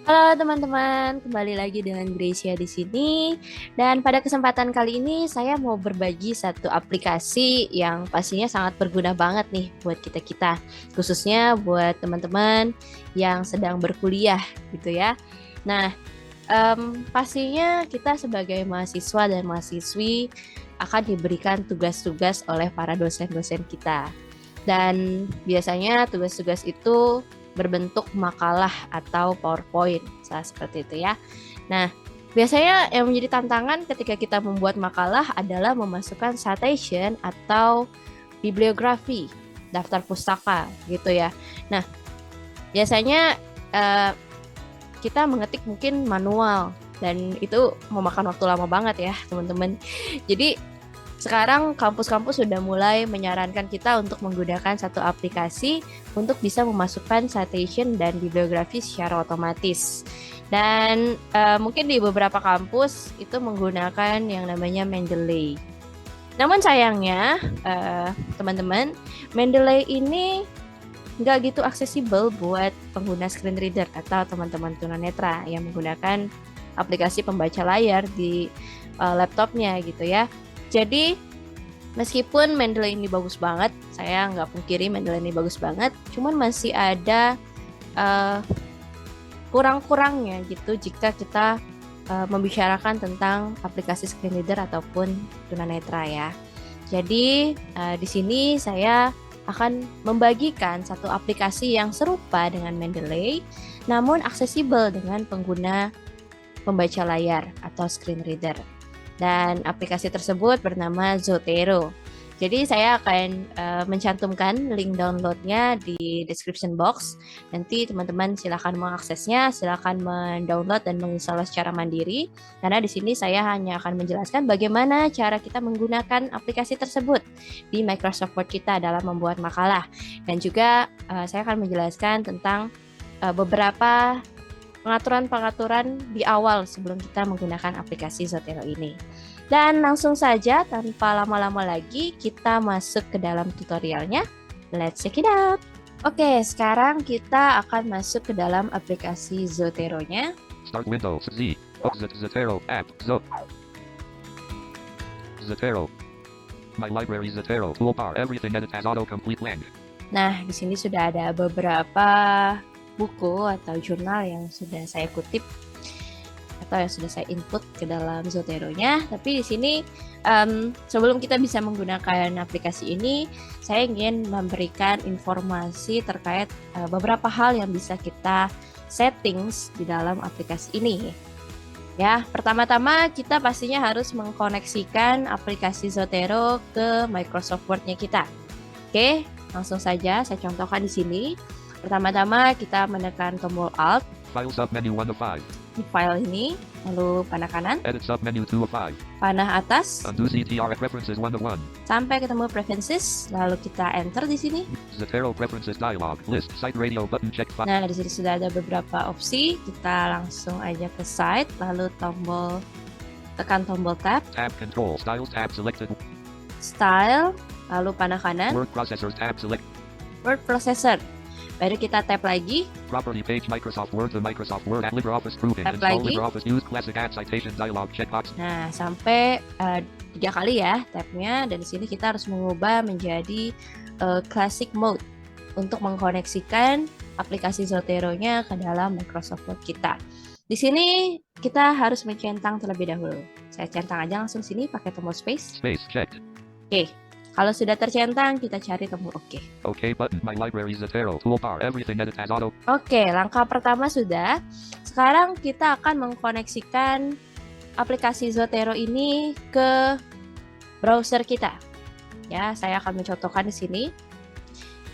Halo teman-teman, kembali lagi dengan Gracia di sini. Dan pada kesempatan kali ini saya mau berbagi satu aplikasi yang pastinya sangat berguna banget nih buat kita-kita, khususnya buat teman-teman yang sedang berkuliah gitu ya. Nah, pastinya kita sebagai mahasiswa dan mahasiswi akan diberikan tugas-tugas oleh para dosen-dosen kita. Dan biasanya tugas-tugas itu berbentuk makalah atau PowerPoint, seperti itu ya. Nah, biasanya yang menjadi tantangan ketika kita membuat makalah adalah memasukkan citation atau bibliografi, daftar pustaka gitu ya. Nah, biasanya eh, kita mengetik mungkin manual dan itu memakan waktu lama banget ya, teman-teman. Jadi sekarang kampus-kampus sudah mulai menyarankan kita untuk menggunakan satu aplikasi untuk bisa memasukkan citation dan bibliografi secara otomatis. Dan mungkin di beberapa kampus itu menggunakan yang namanya Mendeley. Namun sayangnya, teman-teman, Mendeley ini nggak gitu aksesibel buat pengguna screen reader atau teman-teman tunanetra yang menggunakan aplikasi pembaca layar di laptopnya gitu ya. Jadi meskipun Mendeley ini bagus banget, saya nggak pungkiri Mendeley ini bagus banget, cuman masih ada uh, kurang-kurangnya gitu jika kita membicarakan tentang aplikasi screen reader ataupun tunanetra ya. Jadi di sini saya akan membagikan satu aplikasi yang serupa dengan Mendeley, namun aksesibel dengan pengguna pembaca layar atau screen reader. Dan aplikasi tersebut bernama Zotero. Jadi saya akan mencantumkan link downloadnya di description box. Nanti teman-teman silakan mengaksesnya, silakan mendownload dan menginstal secara mandiri. Karena di sini saya hanya akan menjelaskan bagaimana cara kita menggunakan aplikasi tersebut di Microsoft Word kita dalam membuat makalah. Dan juga saya akan menjelaskan tentang beberapa pengaturan-pengaturan di awal sebelum kita menggunakan aplikasi Zotero ini. Dan langsung saja tanpa lama-lama lagi kita masuk ke dalam tutorialnya. Let's check it out. Oke, sekarang kita akan masuk ke dalam aplikasi Zotero-nya. Start Windows Z. Zotero app. Zotero. My library Zotero toolbar. Everything edit as autocomplete lang. Nah, di sini sudah ada beberapa buku atau jurnal yang sudah saya kutip atau yang sudah saya input ke dalam Zotero-nya. Tapi di sini sebelum kita bisa menggunakan aplikasi ini, saya ingin memberikan informasi terkait beberapa hal yang bisa kita settings di dalam aplikasi ini. Ya, pertama-tama kita pastinya harus mengkoneksikan aplikasi Zotero ke Microsoft Word-nya kita. Oke, langsung saja saya contohkan di sini. Pertama-tama kita menekan tombol Alt File submenu 1 of 5. di file ini, lalu panah kanan, Edit submenu 2 of 5. panah atas, Undo ZTR preferences 1 of 1. sampai ketemu preferences, lalu kita enter di sini. Zotero preferences dialog. List site radio button check 5. Nah, di sini sudah ada beberapa opsi. Kita langsung aja ke site, lalu tekan tombol tab, Tab control. Styles tab selected. style, lalu panah kanan, Word processors tab select. word processor. Baru kita tap lagi, Property page Microsoft Word. The Microsoft Word at LibreOffice Proven. Tap Install lagi. LibreOffice Use Classic Add Citation dialog checkbox. nah sampai 3 kali ya tapnya. Dan di sini kita harus mengubah menjadi classic mode untuk mengkoneksikan aplikasi Zotero-nya ke dalam Microsoft Word kita. Di sini kita harus mencentang terlebih dahulu. Saya centang aja langsung sini pakai tombol space. Space checked. Oke, kalau sudah tercentang kita cari tombol oke. OK button. My library Zotero toolbar. Everything edit as auto. Oke, langkah pertama sudah. Sekarang kita akan mengkoneksikan aplikasi Zotero ini ke browser kita. Ya, saya akan mencontohkan di sini.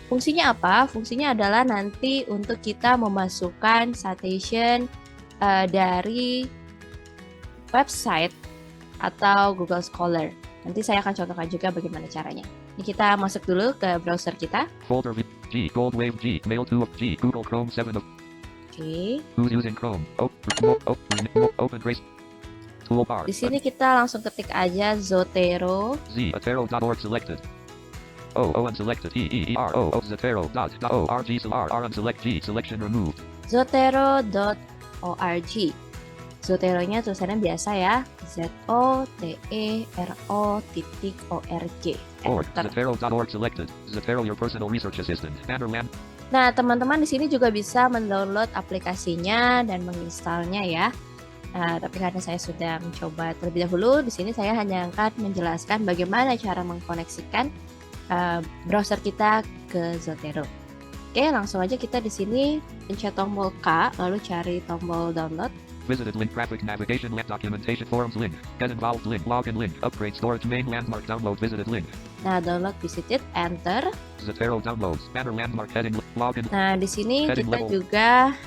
Fungsinya apa? Fungsinya adalah nanti untuk kita memasukkan citation dari website atau Google Scholar. Nanti saya akan contohkan juga bagaimana caranya. Ini kita masuk dulu ke browser kita. Folder G. Goldwave G. Mail 2 of G. Google Chrome 7 of. Oke. Who's using Chrome? Open trace. Toolbar. Di sini kita langsung ketik aja Zotero. Z. Atero.org selected. O unselected. E R O Zotero.org. R G R unselect G. Selection removed. Zotero.org. .org. Zotero-nya tulisannya biasa ya, ZOTERO.org. Zotero.org selected. Zotero your personal research assistant. Bannerland. Nah, teman-teman di sini juga bisa mendownload aplikasinya dan menginstalnya ya. Tapi karena saya sudah mencoba terlebih dahulu, di sini saya hanya akan menjelaskan bagaimana cara mengkoneksikan browser kita ke Zotero. Oke, langsung aja kita di sini pencet tombol K, lalu cari tombol download. Visited link, graphic navigation link, documentation forums link, get involved link, login link, upgrade storage main landmark, download visited link. Nah, download visited, enter. Zotero downloads, banner landmark, heading, login. Nah, di sini Heading kita level. juga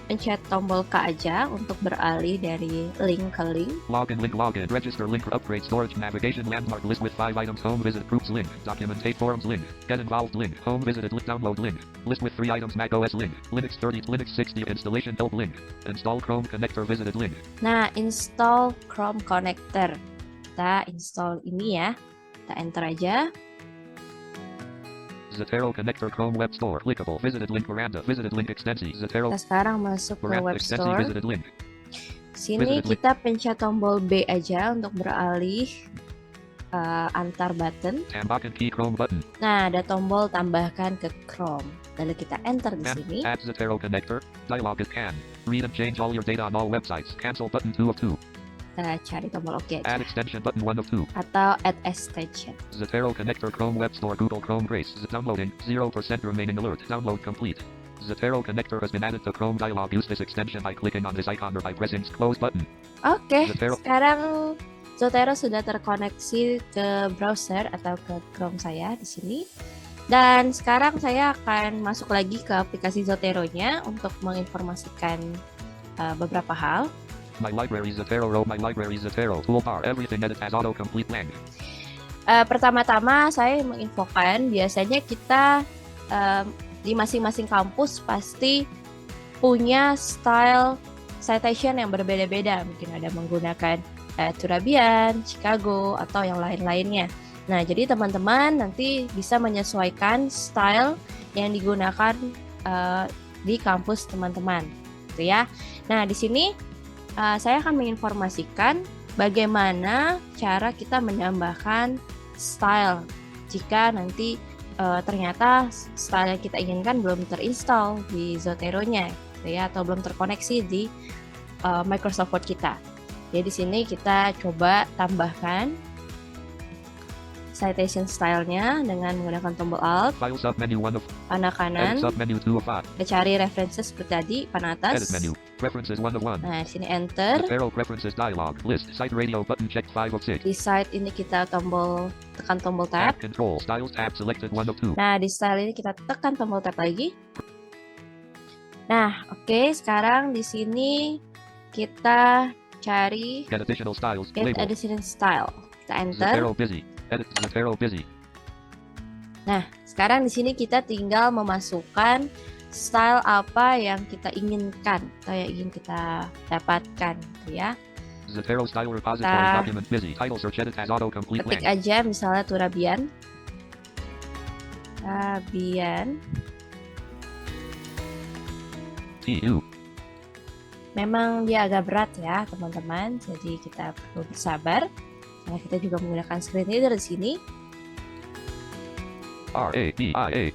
pencet tombol K aja untuk beralih dari link ke link. Login link, login, register link, upgrade storage navigation landmark list with 5 items, home visit groups link, documentate forums link, get involved link, home visited link, download link, list with 3 items, Mac OS link, Linux 30, Linux 60 installation help link, install Chrome connector visited link. Nah, install Chrome connector. Kita install ini ya. Kita enter aja. Zotero connector Chrome web store clickable visited link Veranda visited link extensi Zotero Kita sekarang masuk ke Veranda web extensi store. visited link. Sini visited link. kita pencet tombol B aja untuk beralih antar button. Tambahkan key Chrome button. Nah, ada tombol tambahkan ke Chrome. Lalu kita enter di sini. Add Zotero connector. Dialog is can. Read and change all your data on all websites. Cancel button 2 of 2. Kita cari tombol OK aja. Add extension button 1 of 2. Atau add extension. Zotero connector Chrome web store Google Chrome Grace. Downloading 0% remaining alert. Download complete. Zotero connector has been added to Chrome dialog. Use this extension by clicking on this icon or by pressing close button. Oke, Zotero. sekarang Zotero sudah terkoneksi ke browser atau ke Chrome saya di sini. Dan sekarang saya akan masuk lagi ke aplikasi Zotero-nya untuk menginformasikan beberapa hal. My library Zotero row. My library Zotero toolbar. Everything edit as autocomplete lang. Pertama-tama saya menginfokan biasanya kita di masing-masing kampus pasti punya style citation yang berbeda-beda. Mungkin ada menggunakan Turabian, Chicago, atau yang lain-lainnya. Nah, jadi teman-teman nanti bisa menyesuaikan style yang digunakan di kampus teman-teman, gitu ya. Nah, di sini saya akan menginformasikan bagaimana cara kita menambahkan style jika nanti ternyata style yang kita inginkan belum terinstall di Zotero-nya, gitu ya, atau belum terkoneksi di Microsoft Word kita. Jadi di sini kita coba tambahkan citation style-nya dengan menggunakan tombol Alt, File submenu 1 of panah kanan, edit submenu 2 of 5. kita cari references seperti tadi, panah Edit atas. menu. Preferences 1 of 1. Nah, di sini enter. Zotero preferences dialog. List site radio button checked 5 of 6. Di site ini kita tekan tombol tab. Tab control styles tab selected 1 of 2. Nah, di style ini kita tekan tombol tab lagi. Nah, oke, sekarang di sini kita cari Get additional styles. get Label. additional style. Kita enter. Zotero busy. Edit Zotero busy. Nah, sekarang di sini kita tinggal memasukkan style apa yang kita inginkan atau yang ingin kita dapatkan, gitu ya. Zotero style repository Kita document busy. Title search edit as autocomplete ketik lang. aja misalnya Turabian. Turabian. TU. Memang dia agak berat ya, teman-teman. Jadi kita perlu bersabar. Karena kita juga menggunakan screen reader di sini. RADIA.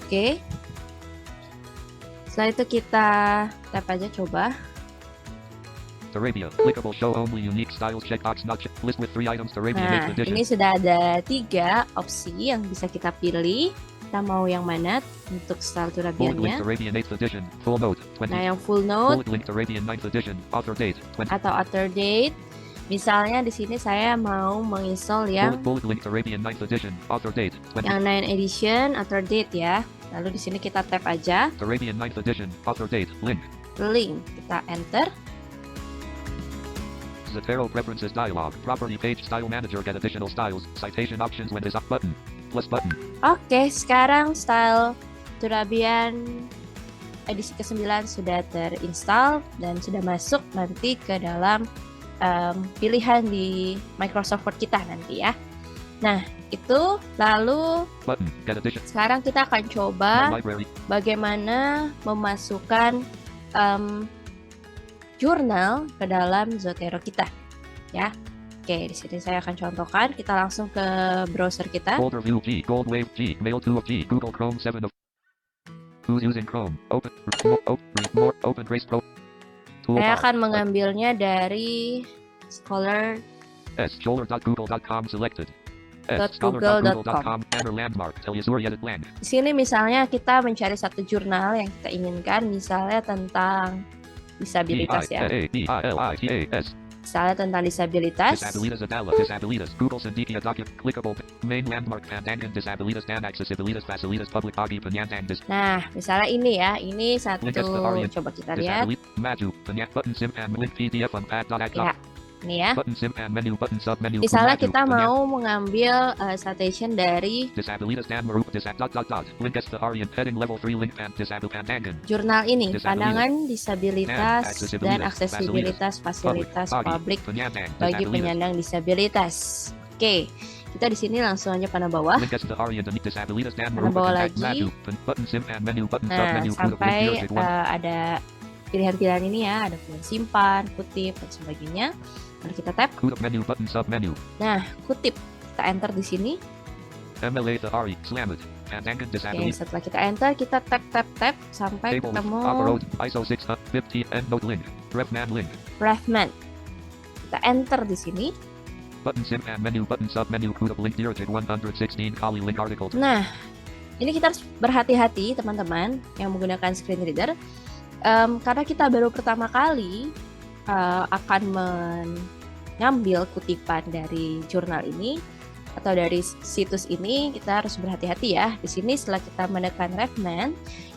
Oke. Setelah itu kita tap aja coba. Arabia. Clickable show only unique styles checkbox not check. List with 3 items. Arabia Nah, 8th edition. ini sudah ada 3 opsi yang bisa kita pilih. Kita mau yang mana untuk style Bullet Turabiannya. linked Arabian 8th edition. Full note 20. Nah, yang full note Bullet linked Arabian 9th edition. Author date 20. atau author date. Misalnya di sini saya mau menginstall yang Bullet linked Arabian 9th edition. Author date 20. yang 9 edition author date ya. Lalu di sini kita tap aja Arabian 9th edition. Author date. Link. link, kita enter. Zotero preferences dialog. Property page style manager. Get additional styles. Citation options when is up button. Plus button. Oke, sekarang style Turabian edisi ke-9 sudah terinstall dan sudah masuk nanti ke dalam pilihan di Microsoft Word kita nanti ya. Nah, itu lalu Button. Get edition. sekarang kita akan My coba library. bagaimana memasukkan jurnal ke dalam Zotero kita, ya. Oke, di sini saya akan contohkan. Kita langsung ke browser kita. Folder view G. Gold wave G. Mail 2 of G. Google Chrome 7 of. Who's using Chrome? Open. More. Open Trace Pro. Saya Toolbar. akan mengambilnya dari Scholar. Scholar.google.com selected. .google.com. Scholar.google.com. Banner landmark. Tell Yasuri edit land. Di sini misalnya kita mencari satu jurnal yang kita inginkan, misalnya tentang disabilitas ya. Disabilitas. Misalnya tentang disabilitas. Disabilitas Adala. Disabilitas. Google Sendikia document. Clickable. Main landmark. Pandangan. Disabilitas dan accessibilitas. Facilitas public bagi penyandang. Nah, misalnya ini ya. Ini satu. Link Arian. Coba kita lihat. Maju. Button simpan link PDF unpad.icon. Ya, ini ya. Button simpan menu. Button sub menu. Misalnya kita mau mengambil citation dari Disabilitas dan merup link Arian heading level 3 link and disabled pandangan. jurnal ini, Disabilitas. pandangan disabilitas Accessibilitas. dan aksesibilitas fasilitas publik Penyandang. bagi penyandang disabilitas. Oke, kita di sini langsung aja panah bawah. Link Arian disabilitas dan Panah merup bawah lagi. Button simpan menu. Button sub Nah, menu. sampai ada pilihan-pilihan ini ya, ada pilihan simpan, kutip, dan sebagainya. Lalu kita tap. Menu. Button sub menu. Nah, kutip. Kita enter di sini. MLA Thahari. Slammed. Pandangan Oke, disabilitas. setelah kita enter, kita tap sampai Table. ketemu Upper ISO 650 endnote link. Refman link. Refman. Kita enter di sini. Button simpan menu. Button sub menu. Link directed 116 kali link article. Nah, ini kita harus berhati-hati teman-teman yang menggunakan screen reader. Karena kita baru pertama kali akan mengambil kutipan dari jurnal ini atau dari situs ini, kita harus berhati-hati ya. Di sini setelah kita menekan Refman,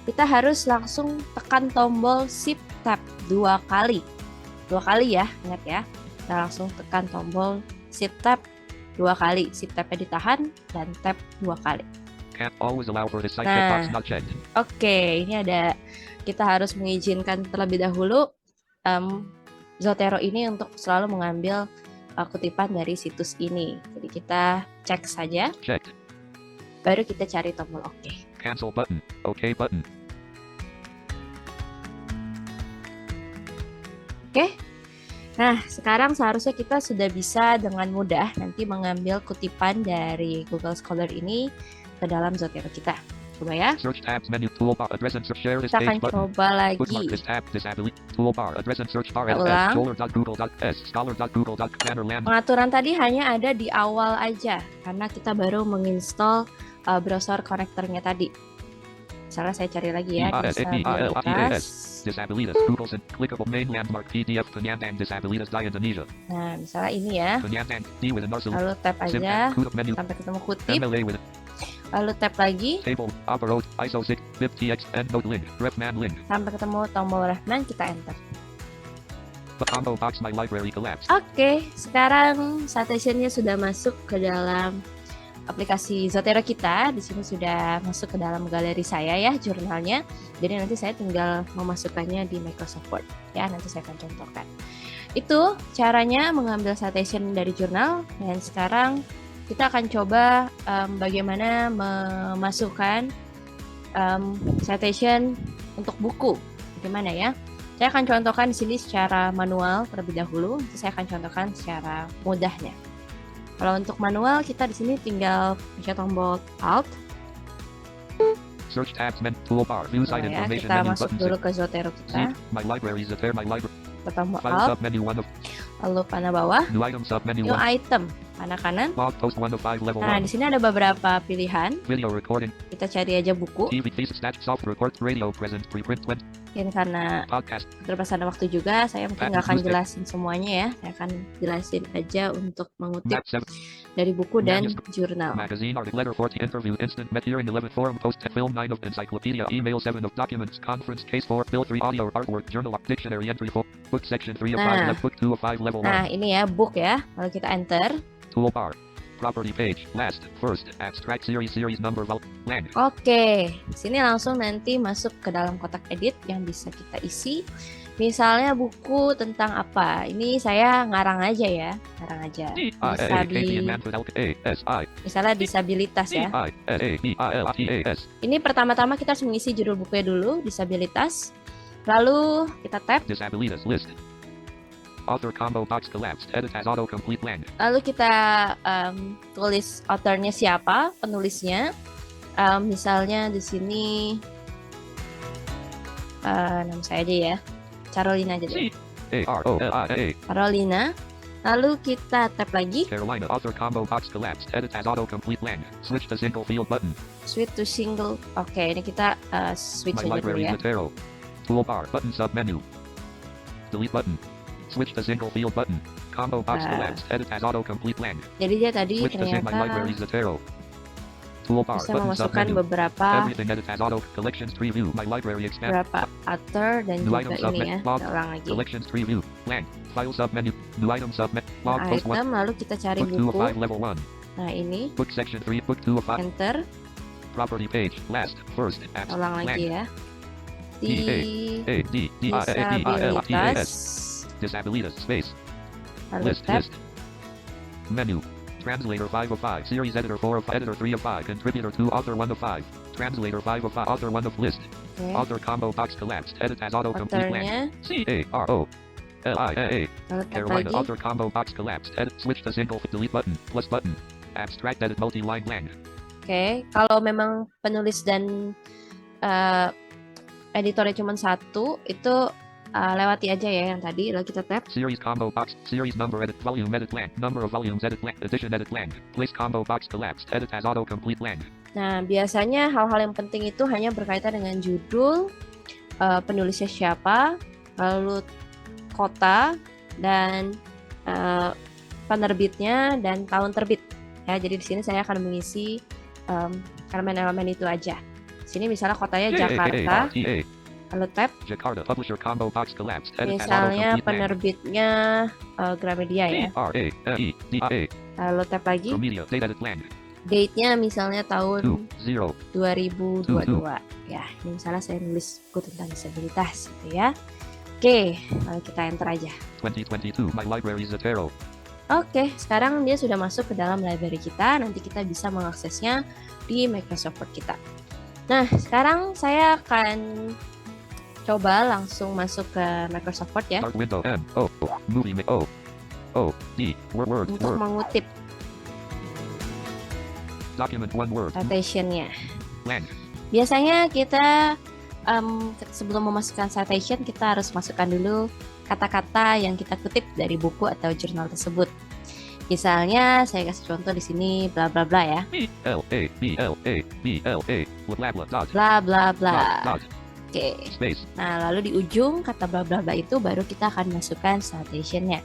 kita harus langsung tekan tombol Shift Tab 2 kali. 2 kali ya, ingat ya. Kita langsung tekan tombol Shift Tab 2 kali. Shift Tab-nya ditahan dan Tab 2 kali. Can't always allow for the site Nah. checkbox not checked. Oke, ini ada kita harus mengizinkan terlebih dahulu Zotero ini untuk selalu mengambil kutipan dari situs ini. Jadi kita cek saja, Checked. baru kita cari tombol OK. Cancel button. OK button. Oke. Nah, sekarang seharusnya kita sudah bisa dengan mudah nanti mengambil kutipan dari Google Scholar ini ke dalam Zotero kita. Coba ya. Search tabs menu toolbar address and search share this Kita akan page button. coba lagi. Bookmark this tab disability toolbar address and search bar Kita at ulang. scholar.google.s scholar.google.banner land. Pengaturan tadi hanya ada di awal aja karena kita baru menginstall browser connectornya tadi. Misalnya saya cari lagi ya, disabilitas. Disabilitas Google and clickable main landmark PDF penyandang disabilitas di Indonesia. Nah, misalnya ini ya. Penyandang D with an arsal. Lalu tap aja Simpan menu sampai ketemu kutip. MLA with Lalu tap lagi table opera ISO 6 BibTX endnote link refman link. sampai ketemu tombol Refman, kita enter. The combo box my library collapsed. Oke, sekarang citationnya sudah masuk ke dalam aplikasi Zotero kita. Di sini sudah masuk ke dalam galeri saya ya, jurnalnya. Jadi nanti saya tinggal memasukkannya di Microsoft Word. Ya, nanti saya akan contohkan. Itu caranya mengambil citation dari jurnal. Dan sekarang kita akan coba bagaimana memasukkan citation untuk buku. Bagaimana ya? Saya akan contohkan di sini secara manual terlebih dahulu. Nanti saya akan contohkan secara mudahnya. Kalau untuk manual, kita di sini tinggal pencet tombol Alt. Search tabs menu toolbar view site Ya, information kita menu masuk button dulu six. ke Zotero See kita. my library Zotero my library Kita tombol file Alt, sub menu 1 of lalu panah bawah, new item sub menu new 1 item, panah kanan. blog post 1 of 5 level Nah, 1 di sini ada beberapa pilihan. video recording Kita cari aja buku. TV thesis stat soft record radio present preprint 20 Mungkin karena podcast keterbatasan waktu juga, saya mungkin nggak akan jelasin semuanya ya. Saya akan jelasin aja untuk mengutip map 7 dari buku dan jurnal. magazine article letter 40 interview instant met hearing 11 forum post film 9 of encyclopedia email 7 of documents conference case 4 bill 3 audio artwork journal dictionary entry 4 book section 3 of 5 Nah. left book 2 of 5 level 1 Nah, ini ya book ya. Lalu kita enter. toolbar property page last first abstract series number land Oke, sini langsung nanti masuk ke dalam kotak edit yang bisa kita isi. Misalnya buku tentang apa? Ini saya ngarang aja ya, ngarang aja. Misalnya disabilitas ya. Ini pertama-tama kita harus mengisi judul bukunya dulu, disabilitas. Lalu kita tap. Disabilitas list. Author combo box collapsed. Edit as autocomplete land. Lalu kita tulis authornya siapa, penulisnya. Misalnya di sini nama saya aja ya, Carolina aja deh. Carolina. Lalu kita tap lagi. Carolina. Author combo box collapsed. Edit as autocomplete land. Switch to single field button. Switch to single. Oke, ini kita switch My aja dulu library ya. Zotero. Toolbar button submenu. Delete button. Switch to single field button. Combo box collapsed. Edit as autocomplete land. Jadi dia tadi Switch to sync my library ternyata Zotero. Toolbar bisa button memasukkan submenu. beberapa Everything edit as auto. Collections preview. My library expand. beberapa author dan New juga item ini submit. ya. Log. Kita ulang lagi. Collections preview. Land. File submenu. New item submit. Log post 1. Item, lalu kita cari Book 2 of buku. 5 level 1. Nah ini, Book section 3. Book 2 of 5. enter. Property page. Last. First. Apps. Ulang Land. lagi ya. Di A D D I A D I L T A disabilitas. S. Disabilitas space. Lalu List. tab. List. Menu. Translator 5 of 5. Series editor 4 of 5. Editor 3 of 5. Contributor 2. Author 1 of 5. Translator 5 of 5. Author 1 of list. Oke. Author combo box collapsed. Edit as autocomplete land. Authornya. CAROLIA. Lalu tab Carolina. lagi. Author combo box collapsed. Edit. Switch to single. Delete button. Plus button. Abstract edit multi-line land. Oke, kalau memang penulis dan editornya cuma satu, itu lewati aja ya yang tadi. Lalu kita tap. Series combo box. Series number edit. Volume edit land. Number of volumes edit land. Edition edit land. Place combo box collapsed. Edit as autocomplete land. Nah, biasanya hal-hal yang penting itu hanya berkaitan dengan judul, penulisnya siapa, lalu kota, dan penerbitnya, dan tahun terbit. Ya, jadi di sini saya akan mengisi elemen-elemen itu aja. Di sini misalnya kotanya Jakarta, lalu tab. Jakarta. Publisher combo box collapsed. Edit as Misalnya autocomplete land. penerbitnya Gramedia ya. RAEDIA. Lalu tab lagi. Media. Date edit land. Date-nya misalnya 2 tahun 0. 2022. Ya, ini misalnya saya nulis buku tentang disabilitas gitu ya. Oke, lalu kita enter aja. 2022. My library Zotero. Oke, sekarang dia sudah masuk ke dalam library kita. Nanti kita bisa mengaksesnya di Microsoft Word kita. Nah, sekarang saya akan coba langsung masuk ke Microsoft Word ya. Start window. M O movie O O D word Untuk mengutip document 1 word citation-nya. land. Biasanya kita sebelum memasukkan citation, kita harus masukkan dulu kata-kata yang kita kutip dari buku atau jurnal tersebut. Misalnya saya kasih contoh di sini bla bla bla ya. B L A B L A B L A bla bla dot Bla bla bla. dot Oke. space. Nah, lalu di ujung kata bla bla bla itu baru kita akan masukkan citation-nya.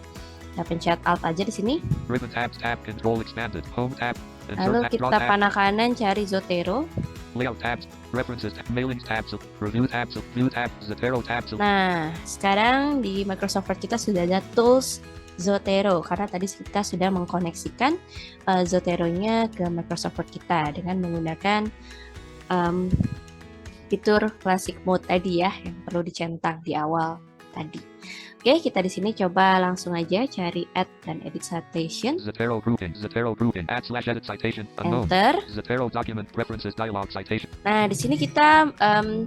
Kita pencet alt aja di sini. Ribbon tabs tab control expanded home tab Lalu insert tab, draw kita tab, panah kanan cari Zotero. layout tabs references mailings tabs review tabs view tabs Zotero tabs. Nah, sekarang di Microsoft Word kita sudah ada tools Zotero karena tadi kita sudah mengkoneksikan Zotero-nya ke Microsoft Word kita dengan menggunakan fitur Classic Mode tadi ya yang perlu dicentang di awal tadi. Oke, kita di sini coba langsung aja cari add dan edit citation. Zotero grouping add / edit citation unknown. Enter. Zotero document preferences dialog citation. Nah, di sini kita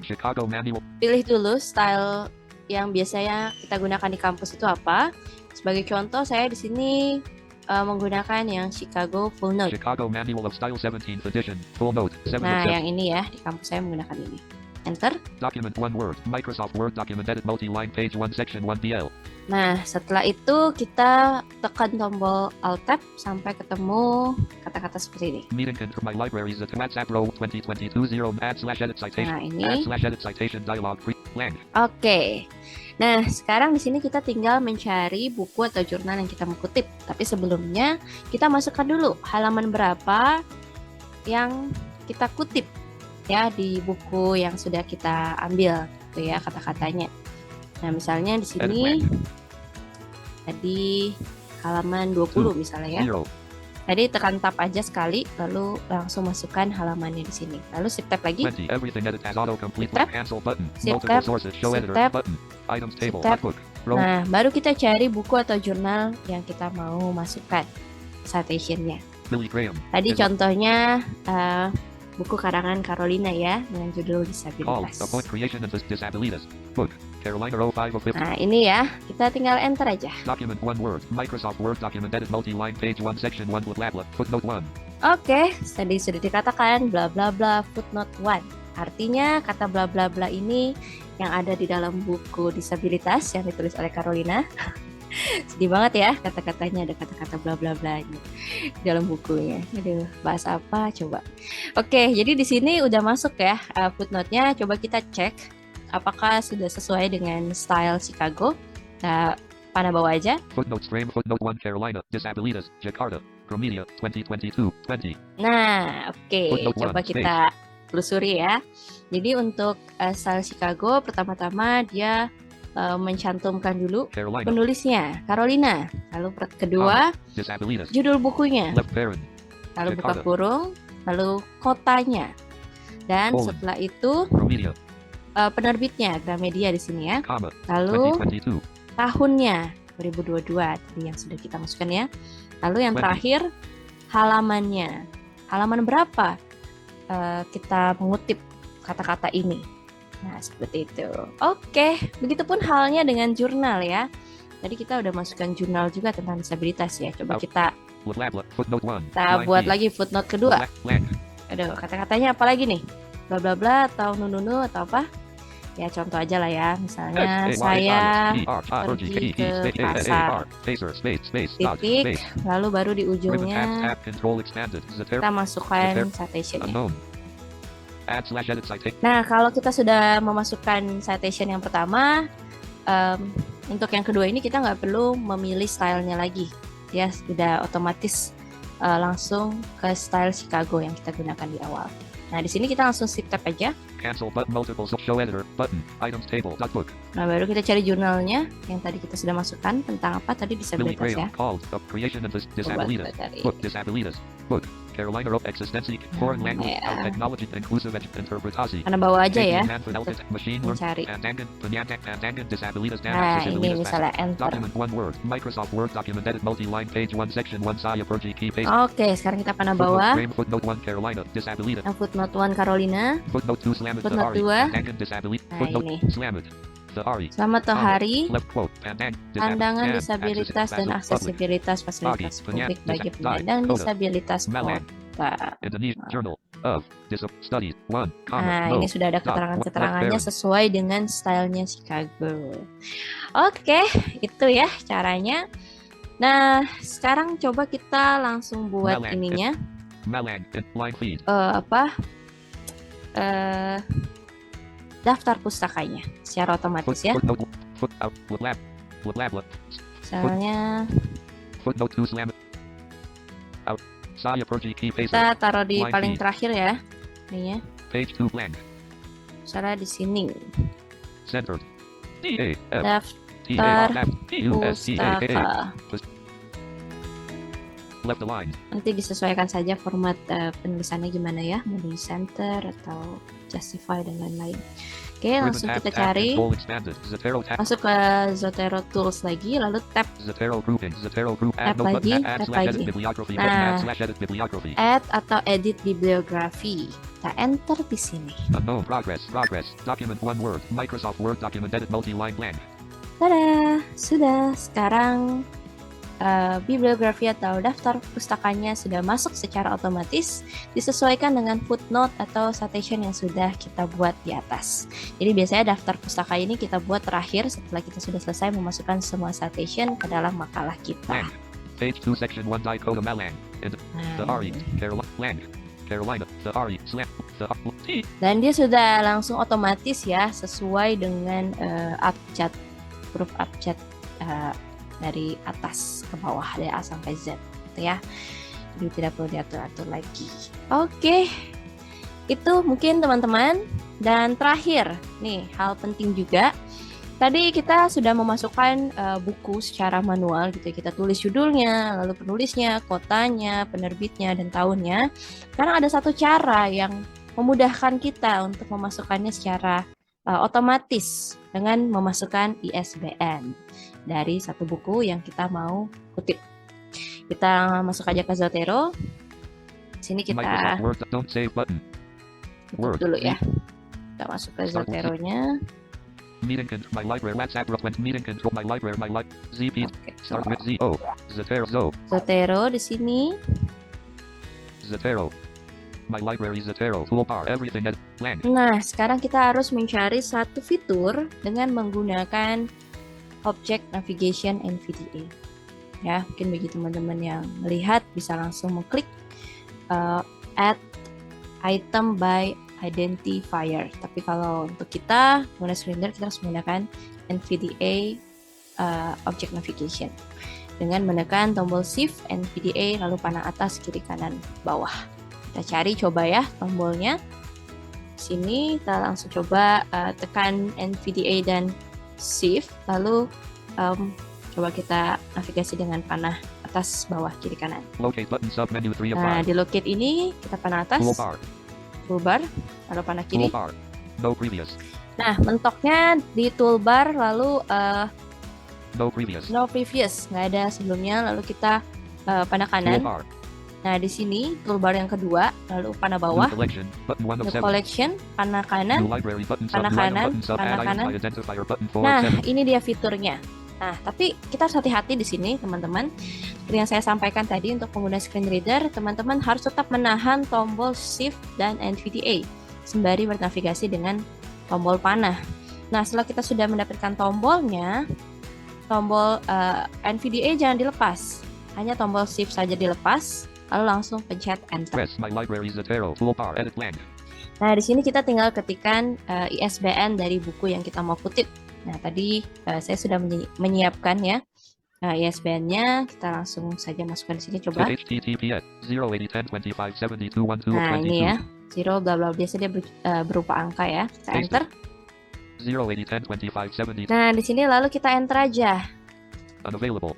Chicago manual. pilih dulu style yang biasanya kita gunakan di kampus itu apa. Sebagai contoh, saya di sini menggunakan yang Chicago Full Note. Chicago Manual of Style 17th edition full note 7 Nah, of 7. yang ini ya, di kampus saya menggunakan ini. Enter. Document 1 word Microsoft Word document edit multi-line page 1 section 1 DL. Nah, setelah itu kita tekan tombol Alt Tab sampai ketemu kata-kata seperti ini. Meeting control my libraries at WhatsApp row 2022 0 add / edit citation. Nah, ini. Add / edit citation dialog free land. Oke. Nah, sekarang di sini kita tinggal mencari buku atau jurnal yang kita mau kutip. Tapi sebelumnya kita masukkan dulu halaman berapa yang kita kutip ya di buku yang sudah kita ambil gitu ya kata-katanya. Nah, misalnya di sini Edit land. tadi halaman 20 misalnya ya. 0 Jadi tekan tab aja sekali, lalu langsung masukkan halamannya di sini. Lalu shift tab lagi. 20. Everything edit has autocomplete. Tab. Cancel button. Shift Multiple tab. sources. Show Shift editor tab. button. Items table. Tab. Book. Row. Nah, baru kita cari buku atau jurnal yang kita mau masukkan citationnya. Billy Graham. Tadi contohnya buku karangan Carolina ya, dengan judul Call. disabilitas. Appoint creation and disabilities. Book. Carolina row 5 of 50. Nah, ini ya, kita tinggal enter aja. Document 1 Word. Microsoft Word document edit multi-line page 1 section 1 blah blah. Footnote 1. Oke, tadi sudah dikatakan bla bla bla footnote 1. Artinya kata bla bla bla ini yang ada di dalam buku disabilitas yang ditulis oleh Carolina. Sedih banget ya kata-katanya, ada kata-kata bla bla bla di dalam bukunya. Aduh, bahas apa coba. Oke, jadi di sini udah masuk ya footnote-nya. Coba kita cek apakah sudah sesuai dengan style Chicago. Nah, panah bawa aja. Footnotes frame. Footnote 1 Carolina. Disabilities. Jakarta. Promedia 2022 20. Nah, oke, Footnote coba 1, kita telusuri ya. Jadi untuk style Chicago, pertama-tama dia mencantumkan dulu Carolina. penulisnya, Carolina. Lalu kedua, Disabilities. judul bukunya. Left parent. Lalu buka Jakarta. kurung, lalu kotanya. Dan Colon. setelah itu Promedia. penerbitnya, Gramedia di sini ya. Comma. Lalu 2022. tahunnya 2022 tadi yang sudah kita masukkan ya. Lalu yang 20. terakhir halamannya. Halaman berapa kita mengutip kata-kata ini. Nah, seperti itu. Oke, begitupun halnya dengan jurnal ya. Tadi kita udah masukkan jurnal juga tentang disabilitas ya. Coba kita Blah blah. Footnote 1. kita buat lagi footnote kedua. Lang. Aduh, kata-katanya apa lagi nih? Bla bla bla atau nununu atau apa? Ya contoh aja lah ya. Misalnya saya pergi ke pasar. Titik, lalu baru di ujungnya kita masukkan citation-nya. Nah, kalau kita sudah memasukkan citation yang pertama, untuk yang kedua ini kita nggak perlu memilih stylenya lagi. Dia sudah otomatis langsung ke style Chicago yang kita gunakan di awal. Nah, di sini kita langsung shift tab aja. Cancel button. Multiple show editor button. Items table. Book. Nah, baru kita cari jurnalnya yang tadi kita sudah masukkan tentang apa tadi Billy disabilitas ya. Graham. Called of creation and Coba disabilities. kita cari. Book. Disabilities. Book. Carolina of existency. Foreign language. ya. Technology. Inclusive interpretasi. Karena bawa aja ya. Machine learning. Mencari. Pandangan. Disabilities. Nah, ini misalnya enter. Document 1 Word. Microsoft Word document edit multi-line page 1 section 1 saya pergi key paste. Oke, sekarang kita panah bawah. Footnote 1 Carolina. Disabilities. Nah, footnote 1 Carolina. Footnote 2 Slamet Footnote Sahari. 2. Pandangan disability. Nah, Footnote ini. Slamet Sahari. Selamat hari. Left quote. Pandangan disabilitas dan aksesibilitas fasilitas publik bagi penyandang disabilitas Malang. kota. Indonesia Journal of Studies 1. Nah, ini sudah ada keterangan-keterangannya sesuai dengan stylenya Chicago. Oke, itu ya caranya. Nah, sekarang coba kita langsung buat Malang. ininya. Malang. Line feed. Daftar pustakanya secara otomatis ya. Misalnya Footnote 2 Slamet. Out. Saya pergi key paste. kita taruh di Line paling feed. terakhir ya. Ini ya. Page 2 blank. Misalnya di sini. Centered. D A F T A Daftar R F T U S T A A. pustaka. Left align. Nanti disesuaikan saja format penulisannya gimana ya, mau di center atau justify dan lain-lain. Oke, langsung kita cari. Masuk ke Zotero Tools lagi, lalu tab Zotero grouping. Zotero group. Tab lagi, tab lagi. Nah. Add atau Edit Bibliography. Kita enter di sini. Unknown progress. Document 1 Word. Microsoft Word document edit multi-line blank. Tada, sudah. Sekarang bibliografi atau daftar pustakanya sudah masuk secara otomatis, disesuaikan dengan footnote atau citation yang sudah kita buat di atas. Jadi biasanya daftar pustaka ini kita buat terakhir setelah kita sudah selesai memasukkan semua citation ke dalam makalah kita. Page 2 section 1 Dakota Malang. The Ari. Carolina. The Ari. Slam. The T. Dan dia sudah langsung otomatis ya, sesuai dengan abjad, huruf abjad dari atas ke bawah, dari A sampai Z gitu ya. Jadi tidak perlu diatur-atur lagi. Oke, itu mungkin teman-teman. Dan terakhir nih, hal penting juga, Tadi kita sudah memasukkan buku secara manual gitu ya. Kita tulis judulnya, lalu penulisnya, kotanya, penerbitnya, dan tahunnya. Sekarang ada satu cara yang memudahkan kita untuk memasukkannya secara otomatis dengan memasukkan ISBN dari satu buku yang kita mau kutip. Kita masuk aja ke Zotero. Sini kita Microsoft Word. Don't save button. tutup Word. dulu ya. Kita masuk ke Zotero-nya. Meeting control. My library. WhatsApp. When meeting control. My library. My life. ZP. Oke, Start with Z. O. Zotero. Zo. Zotero di sini. Zotero. My library. Zotero. Toolbar. Everything at land. Nah, sekarang kita harus mencari satu fitur dengan menggunakan Object Navigation NVDA. Ya, mungkin bagi teman-teman yang melihat bisa langsung mengklik add item by identifier. Tapi kalau untuk kita menggunakan screen reader, kita harus menggunakan NVDA Object Navigation dengan menekan tombol Shift NVDA lalu panah atas kiri kanan bawah. Kita cari coba ya tombolnya. Sini kita langsung coba tekan NVDA dan Shift lalu coba kita navigasi dengan panah atas bawah kiri kanan. Locate button. Sub menu 3 of Nah, 5. di locate ini kita panah atas, Toolbar. toolbar, lalu panah kiri. Toolbar. No previous. Nah, mentoknya di toolbar lalu No previous. no previous, nggak ada sebelumnya, lalu kita panah kanan. Toolbar. Nah, di sini toolbar yang kedua, lalu panah New bawah, collection. Button 1 of new 7. collection, panah New kanan. library. Button. Sub. Panah New item. kanan, Button. Sub. panah Add item kanan. by identifier. Button 4 Nah, of 7. ini dia fiturnya. Nah, tapi kita harus hati-hati di sini, teman-teman. Seperti yang saya sampaikan tadi, untuk pengguna screen reader, teman-teman harus tetap menahan tombol Shift dan NVDA sembari bernavigasi dengan tombol panah. Nah, setelah kita sudah mendapatkan tombolnya, tombol NVDA jangan dilepas. Hanya tombol Shift saja dilepas, lalu langsung pencet Enter. Press. My library. Zotero. Toolbar. Edit land. Nah, di sini kita tinggal ketikkan ISBN dari buku yang kita mau kutip. Nah, tadi saya sudah menyiapkan ya ISBN-nya. Kita langsung saja masukkan di sini coba. HTTPS 0801025721222. Nah, ini ya. 0 bla bla biasanya dia berupa angka ya. Kita enter. 080102572. Nah, di sini lalu kita enter aja. Unavailable.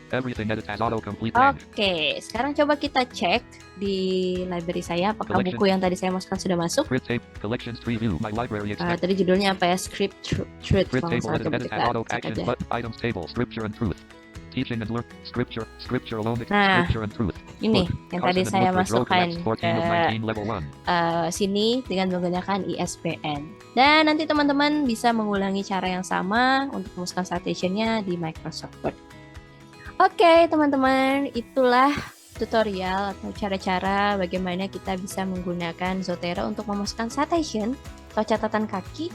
Everything edit as autocomplete land. Oke, sekarang coba kita cek di library saya apakah Collection. buku yang tadi saya masukkan sudah masuk. Grid tape. Collections tree view. My library. Expect. Tadi judulnya apa ya? Script Truth. Grid Kalau nggak table. salah, Edit. coba Edit kita as auto cek action aja. button. Items table. Scripture and truth. Teaching and learn. Scripture. Scripture alone. Nah, Scripture and truth. Ini Foot. yang tadi Carson and saya Woodbridge Road, masukkan Max 14 of ke 19 level 1. sini dengan menggunakan ISBN. Dan nanti teman-teman bisa mengulangi cara yang sama untuk memasukkan citation-nya di Microsoft Word. Oke, teman-teman, itulah tutorial atau cara-cara bagaimana kita bisa menggunakan Zotero untuk memasukkan citation atau catatan kaki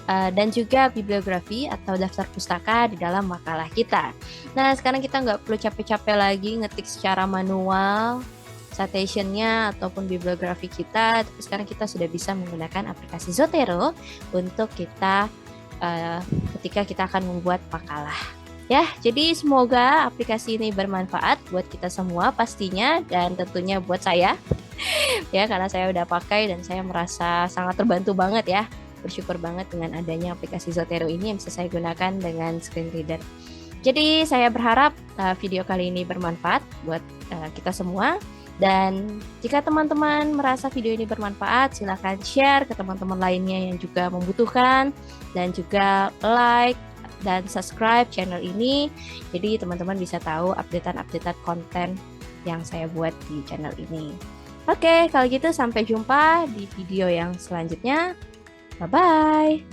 dan juga bibliografi atau daftar pustaka di dalam makalah kita. Nah, sekarang kita nggak perlu capek-capek lagi ngetik secara manual citation-nya ataupun bibliografi kita, tapi sekarang kita sudah bisa menggunakan aplikasi Zotero untuk kita ketika kita akan membuat makalah. Ya, jadi semoga aplikasi ini bermanfaat buat kita semua pastinya dan tentunya buat saya. Ya, karena saya udah pakai dan saya merasa sangat terbantu banget ya. Bersyukur banget dengan adanya aplikasi Zotero ini yang bisa saya gunakan dengan screen reader. Jadi saya berharap video kali ini bermanfaat buat kita semua. Dan jika teman-teman merasa video ini bermanfaat, silahkan share ke teman-teman lainnya yang juga membutuhkan. Dan juga like dan subscribe channel ini. Jadi teman-teman bisa tahu update-update konten yang saya buat di channel ini. Oke, kalau gitu sampai jumpa di video yang selanjutnya. Bye-bye.